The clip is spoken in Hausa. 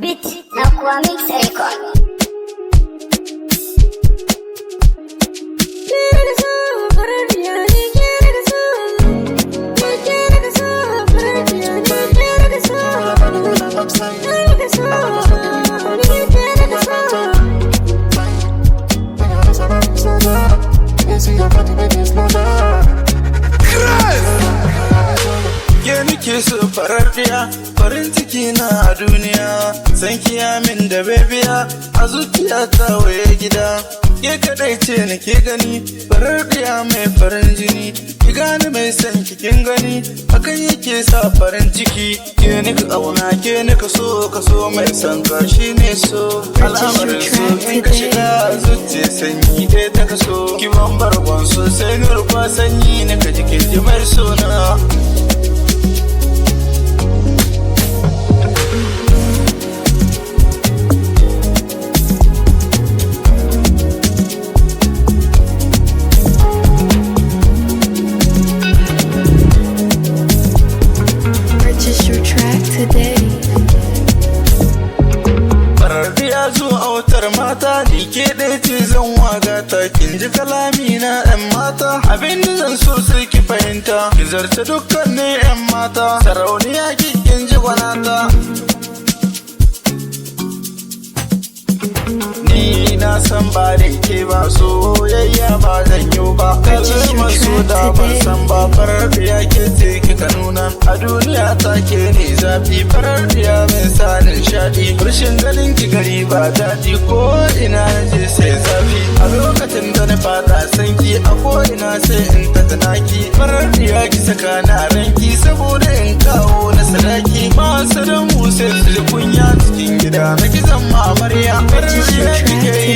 Beat nakowa mix record. Ke so farar diya, farin ciki na a duniya, san kiyamin da bebiya a zuciya ta waye gida. Ke kadai ce nake gani, farar diya mai farin jini, ki gane mai san kin gani, hakan yake sa farin ciki. Ke nika auna, ke nika so, ka so mai san ka shine so. Al'amarin so in ka shiga zuciya sanyi dai ta kaso. Ki ban bargon sosai ni rufa sanyi nika jikin jimar sona. Mata ni ke ɗaya ce zan waga ta kin ji kalami na ɗan mata abin da zan so sai ki fahimta ki zarce dukkanin ƴan mata sarauniya kin ji gwanata ni na san ba da ke ba soyayya ba zan yi ba kalmar so da ban san ba farar ya ke ce kika nuna a duniya ta ke ne zafi farar ya mai sa nishaɗi rashin ganin ki gari ba daɗi ko ina je sai zafi a lokacin da na fada sanki a ko ina sai in ta tunaki farar ya ki saka na ranki saboda in kawo na sadaki masu da mu sai su kunya cikin gida na ki zama amarya farar ya kike yi